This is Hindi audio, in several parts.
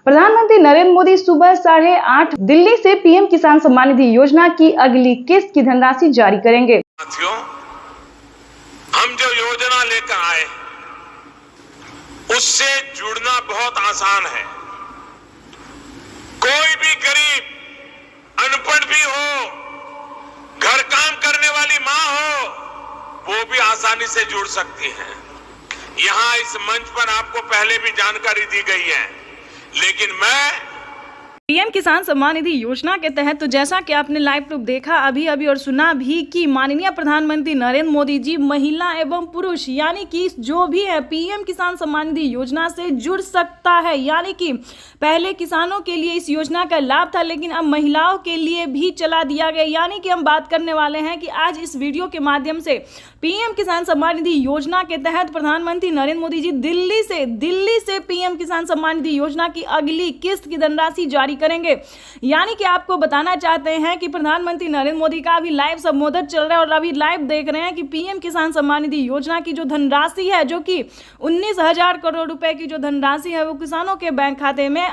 प्रधानमंत्री नरेंद्र मोदी सुबह 8:30 दिल्ली से पीएम किसान सम्मान निधि योजना की अगली किस्त की धनराशि जारी करेंगे। साथियों, हम जो योजना लेकर आए उससे जुड़ना बहुत आसान है। कोई भी गरीब, अनपढ़ भी हो, घर काम करने वाली मां हो, वो भी आसानी से जुड़ सकती है। यहां इस मंच पर आपको पहले भी जानकारी दी गई है, लेकिन मैं पीएम किसान सम्मान निधि योजना के तहत तो जैसा कि आपने लाइव प्रूफ देखा अभी और सुना भी कि माननीय प्रधानमंत्री नरेंद्र मोदी जी महिला एवं पुरुष यानी कि जो भी है पीएम किसान सम्मान निधि योजना से जुड़ सकता है। यानी कि पहले किसानों के लिए इस योजना का लाभ था, लेकिन अब महिलाओं के लिए भी चला दिया गया। यानी कि हम बात करने वाले हैं कि आज इस वीडियो के माध्यम से पीएम किसान सम्मान निधि योजना के तहत प्रधानमंत्री नरेंद्र मोदी जी दिल्ली से पीएम किसान सम्मान निधि योजना की अगली किस्त की धनराशि जारी करेंगे। यानी कि आपको बताना चाहते हैं कि प्रधानमंत्री नरेंद्र मोदी का अभी लाइव संबोधन चल रहा है और अभी लाइव देख रहे हैं कि पीएम किसान सम्मान निधि योजना की जो धनराशि है, जो कि 19,000 करोड़ रुपए की जो धनराशि है वो किसानों के बैंक खाते में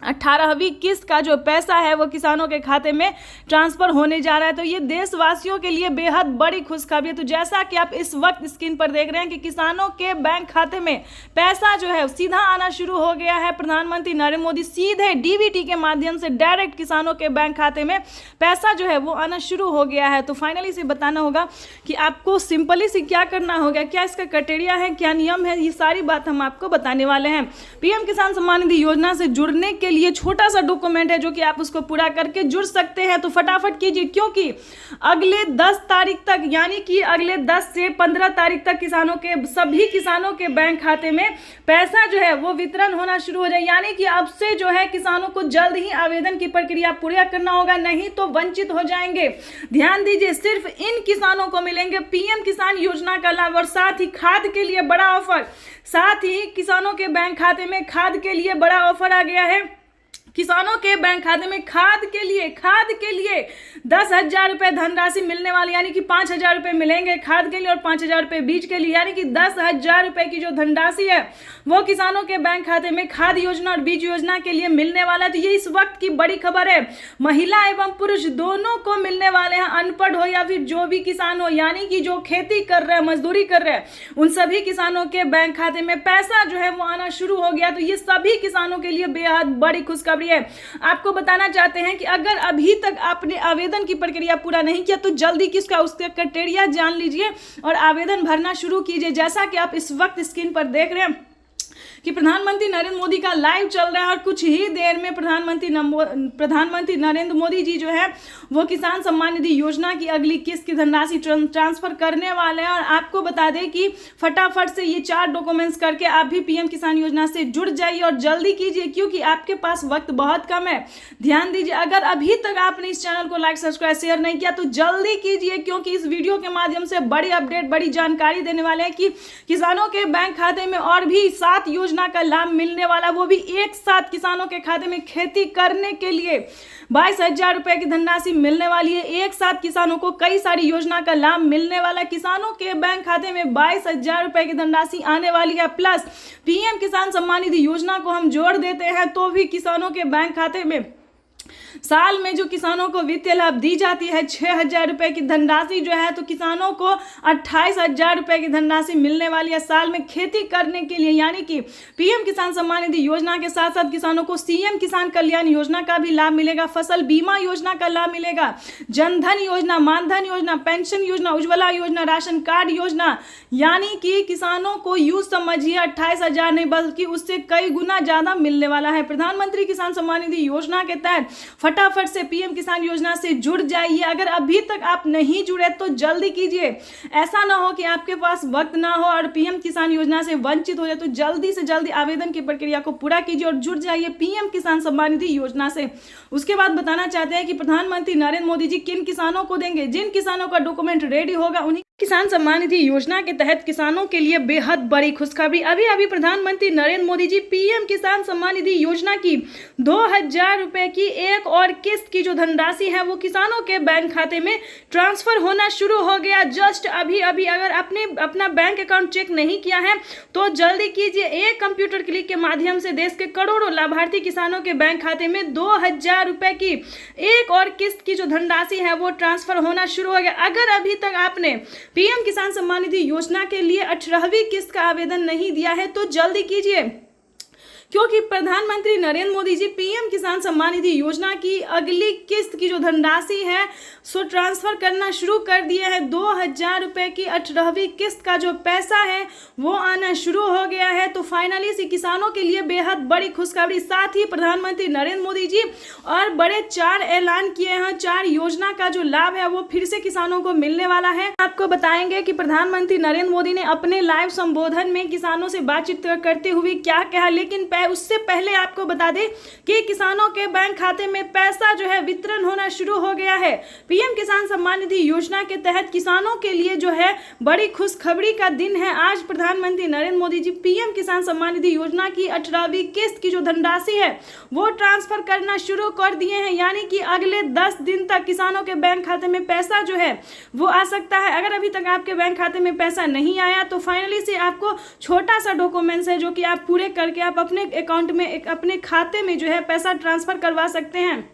18वीं किस्त का जो पैसा है वो किसानों के खाते में ट्रांसफर होने जा रहा है। तो ये देशवासियों के लिए बेहद बड़ी खुशखबरी है। तो जैसा कि आप इस वक्त स्क्रीन पर देख रहे हैं कि किसानों के बैंक खाते में पैसा जो है सीधा आना शुरू हो गया है। प्रधानमंत्री नरेंद्र मोदी सीधे डीबीटी के माध्यम से डायरेक्ट किसानों के बैंक खाते में पैसा जो है वो आना शुरू हो गया है। तो फाइनली इसे बताना होगा कि आपको सिंपली से क्या करना होगा, क्या इसका क्राइटेरिया है, क्या नियम है, ये सारी बात हम आपको बताने वाले हैं। पीएम किसान सम्मान निधि योजना से जुड़ने के लिए छोटा सा डॉक्यूमेंट है जो कि आप उसको पूरा करके जुड़ सकते हैं। तो फटाफट कीजिए, क्योंकि अगले 10 तारीख तक यानी कि अगले 10 से 15 तारीख तक सभी किसानों के बैंक खाते में पैसा जो है वो वितरण होना शुरू हो जाए। यानी कि अब से जो है किसानों को जल्द ही आवेदन की प्रक्रिया पूरा करना होगा, नहीं तो वंचित हो जाएंगे। ध्यान दीजिए, सिर्फ इन किसानों को मिलेंगे पीएम किसान योजना का लाभ और साथ ही खाद के लिए बड़ा ऑफर। साथ ही किसानों के बैंक खाते में खाद के लिए बड़ा ऑफर आ गया है। किसानों के बैंक खाते में खाद के लिए 10,000 रुपए धनराशि मिलने वाली, यानी कि 5,000 रुपए मिलेंगे खाद के लिए और 5,000 रुपए बीज के लिए। यानी कि 10,000 रुपए की जो धनराशि है वो किसानों के बैंक खाते में खाद योजना और बीज योजना के लिए मिलने वाला है। तो ये इस वक्त की बड़ी खबर है। महिला एवं पुरुष दोनों को मिलने वाले हैं, अनपढ़ हो या फिर जो भी किसान हो, यानी कि जो खेती कर रहे हैं, मजदूरी कर रहे हैं, उन सभी किसानों के बैंक खाते में पैसा जो है वो आना शुरू हो गया। तो ये सभी किसानों के लिए बेहद बड़ी खुशखबरी है। आपको बताना चाहते हैं कि अगर अभी तक आपने आवेदन की प्रक्रिया पूरा नहीं किया तो जल्दी उसका क्राइटेरिया जान लीजिए और आवेदन भरना शुरू कीजिए। जैसा कि आप इस वक्त स्क्रीन पर देख रहे हैं कि प्रधानमंत्री नरेंद्र मोदी का लाइव चल रहा है और कुछ ही देर में प्रधानमंत्री नरेंद्र मोदी जी जो है वो किसान सम्मान निधि योजना की अगली किस्त की धनराशि ट्रांसफर करने वाले हैं। और आपको बता दें कि फटाफट से ये 4 डॉक्यूमेंट्स करके आप भी पीएम किसान योजना से जुड़ जाइए और जल्दी कीजिए, क्योंकि आपके पास वक्त बहुत कम है। ध्यान दीजिए, अगर अभी तक आपने इस चैनल को लाइक, सब्सक्राइब, शेयर नहीं किया तो जल्दी कीजिए, क्योंकि इस वीडियो के माध्यम से बड़ी अपडेट, बड़ी जानकारी देने वाले हैं कि किसानों के बैंक खाते में और भी 7 योजना का लाभ मिलने वाला, वो भी एक साथ किसानों के खाते में खेती करने के लिए 22,000 रुपए की धनराशि मिलने वाली है। एक साथ किसानों को कई सारी योजना का लाभ मिलने वाला, किसानों के बैंक खाते में 22,000 रुपए की धनराशि आने वाली है। प्लस पीएम किसान सम्मान निधि योजना को हम जोड़ देते हैं तो भी किसानों के बैंक खाते में साल में जो किसानों को वित्तीय लाभ दी जाती है 6,000 रुपए की धनराशि जो है, तो किसानों को 28,000 रुपए की धनराशि मिलने वाली है साल में खेती करने के लिए। यानी कि पीएम किसान सम्मान निधि योजना के साथ साथ किसानों को सीएम किसान कल्याण योजना का भी लाभ मिलेगा, फसल बीमा योजना का लाभ मिलेगा, जनधन योजना, मानधन योजना, पेंशन योजना, उज्ज्वला योजना, राशन कार्ड योजना। यानी कि किसानों को यूं समझिए 28,000 नहीं बल्कि उससे कई गुना ज्यादा मिलने वाला है। प्रधानमंत्री किसान सम्मान निधि योजना के तहत फटाफट से पीएम किसान योजना से जुड़ जाइए। अगर अभी तक आप नहीं जुड़े तो जल्दी कीजिए। ऐसा ना हो कि आपके पास वक्त ना हो और पीएम किसान योजना से वंचित हो जाए। तो जल्दी से जल्दी आवेदन की प्रक्रिया को पूरा कीजिए और जुड़ जाइए पीएम किसान सम्मान निधि योजना से। उसके बाद बताना चाहते हैं कि प्रधानमंत्री नरेंद्र मोदी जी किन किसानों को देंगे, जिन किसानों का डॉक्यूमेंट रेडी होगा उन्हीं किसान सम्मान निधि योजना के तहत किसानों के लिए बेहद बड़ी खुशखबरी। अभी अभी प्रधानमंत्री नरेंद्र मोदी जी पीएम किसान सम्मान निधि योजना की 2000 रुपए की एक और किस्त की जो धनराशि है वो किसानों के बैंक खाते में ट्रांसफर होना शुरू हो गया। जस्ट अभी अभी अगर आपने अपना बैंक अकाउंट चेक नहीं किया है तो जल्दी कीजिए। एक कंप्यूटर क्लिक के माध्यम से देश के करोड़ों लाभार्थी किसानों के बैंक खाते में 2000 रुपए की एक और किस्त की जो धनराशि है वो ट्रांसफर होना शुरू हो गया। अगर अभी तक आपने पीएम किसान सम्मान निधि योजना के लिए 18वीं किस्त का आवेदन नहीं दिया है तो जल्दी कीजिए, क्योंकि प्रधानमंत्री नरेंद्र मोदी जी पीएम किसान सम्मान निधि योजना की अगली किस्त की जो धनराशि है सो ट्रांसफर करना शुरू कर दिए हैं। 2000 रुपए की 18वीं किस्त का जो पैसा है वो आना शुरू हो गया है। तो फाइनली से किसानों के लिए बेहद बड़ी खुशखबरी। साथ ही प्रधानमंत्री नरेंद्र मोदी जी और बड़े 4 ऐलान किए हैं। 4 योजना का जो लाभ है वो फिर से किसानों को मिलने वाला है। आपको बताएंगे कि प्रधानमंत्री नरेंद्र मोदी ने अपने लाइव संबोधन में किसानों से बातचीत करते हुए क्या कहा, लेकिन उससे पहले आपको बता दें कि किसानों के बैंक खाते में पैसा जो है वितरण होना शुरू हो गया है। पीएम किसान सम्मान निधि योजना के तहत किसानों के लिए जो है बड़ी खुशखबरी का दिन है। आज प्रधानमंत्री नरेंद्र मोदी जी पीएम किसान सम्मान निधि योजना की 18वीं किस्त की जो धनराशि है वो ट्रांसफर करना शुरू कर दिए हैं, यानी कि अगले 10 दिन तक किसानों के बैंक खाते में पैसा जो है वो आ सकता है। अगर अभी तक आपके बैंक खाते में पैसा नहीं आया तो फाइनली से आपको छोटा सा डॉक्यूमेंट्स है जो कि आप पूरे करके आप अपने अकाउंट में अपने खाते में जो है पैसा ट्रांसफर करवा सकते हैं।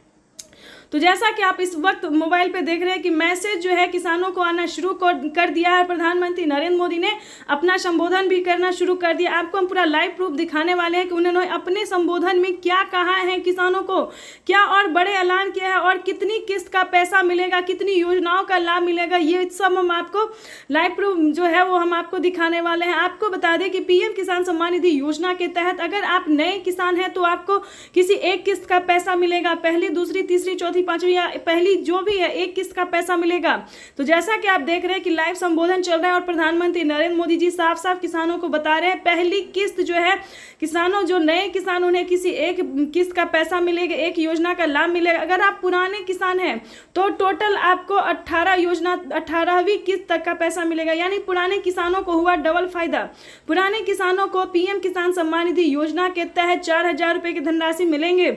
तो जैसा कि आप इस वक्त मोबाइल पे देख रहे हैं कि मैसेज जो है किसानों को आना शुरू कर दिया है। प्रधानमंत्री नरेंद्र मोदी ने अपना संबोधन भी करना शुरू कर दिया। आपको हम पूरा लाइव प्रूफ दिखाने वाले हैं कि उन्होंने अपने संबोधन में क्या कहा है, किसानों को क्या और बड़े ऐलान किया है और कितनी किस्त का पैसा मिलेगा, कितनी योजनाओं का लाभ मिलेगा, ये सब हम आपको लाइव प्रूफ जो है वो हम आपको दिखाने वाले हैं। आपको बता दें कि पीएम किसान सम्मान निधि योजना के तहत अगर आप नए किसान हैं तो आपको किसी एक किस्त का पैसा मिलेगा। पहली, दूसरी, तीसरी, चौथी, पांचवी या पहली जो भी है एक किस्त का पैसा मिलेगा। तो जैसा कि आप देख रहे हैं कि लाइव संबोधन चल रहा है और प्रधानमंत्री नरेंद्र मोदी जी साफ साफ किसानों को बता रहे हैं पहली किस्त जो है किसानों जो नए किसान उन्हें किसी एक किस्त का पैसा मिलेगा, एक योजना का लाभ मिलेगा। अगर आप पुराने किसान हैं तो टोटल आपको 18वीं किस्त तक का पैसा मिलेगा, यानी पुराने किसानों को हुआ डबल फायदा। पुराने किसानों को पीएम किसान सम्मान निधि योजना के तहत 4000 रुपए की धनराशि मिलेंगे।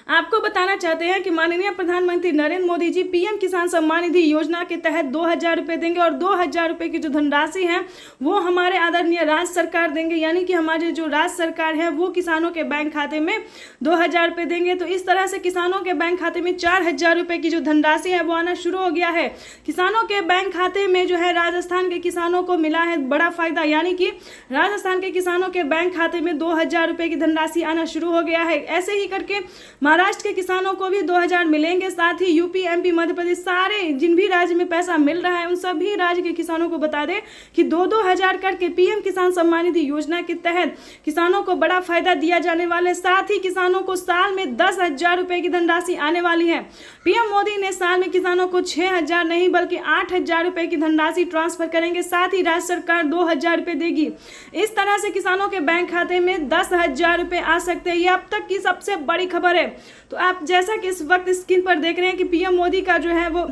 आपको बताना चाहते हैं कि माननीय प्रधानमंत्री नरेंद्र मोदी जी पीएम किसान सम्मान निधि योजना के तहत 2000 रुपये देंगे और 2000 रुपये की जो धनराशि है वो हमारे आदरणीय राज्य सरकार देंगे, यानी कि हमारे जो राज्य सरकार है वो किसानों के बैंक खाते में 2000 रुपये देंगे। तो इस तरह से किसानों के बैंक खाते में 4000 रुपये की जो धनराशि है वो आना शुरू हो गया है। किसानों के बैंक खाते में जो है राजस्थान के किसानों को मिला है बड़ा फायदा, यानी कि राजस्थान के किसानों के बैंक खाते में 2000 रुपये की धनराशि आना शुरू हो गया है। ऐसे ही करके महाराष्ट्र के किसानों को भी 2000 मिलेंगे। साथ ही यूपी, एमपी, मध्य प्रदेश सारे जिन भी राज्य में पैसा मिल रहा है उन सभी राज्य के किसानों को बता दें कि 2-2 हजार करके पीएम किसान सम्मान निधि योजना के तहत किसानों को बड़ा फायदा दिया जाने वाला है। साथ ही किसानों को साल में 10,000 रुपए की धनराशि आने वाली है। पीएम मोदी ने साल में किसानों को 6,000 नहीं बल्कि 8,000 रुपए की धनराशि ट्रांसफर करेंगे। साथ ही राज्य सरकार 2,000 रुपए देगी। इस तरह से किसानों के बैंक खाते में 10,000 रुपए आ सकते हैं। ये अब तक की सबसे बड़ी खबर है। तो आप जैसा कि इस वक्त स्क्रीन पर देख रहे हैं कि पीएम मोदी का जो है वो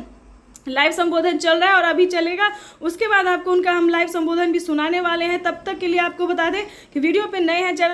लाइव संबोधन चल रहा है और अभी चलेगा, उसके बाद आपको उनका हम लाइव संबोधन भी सुनाने वाले हैं। तब तक के लिए आपको बता दें कि वीडियो पे नए हैं चैनल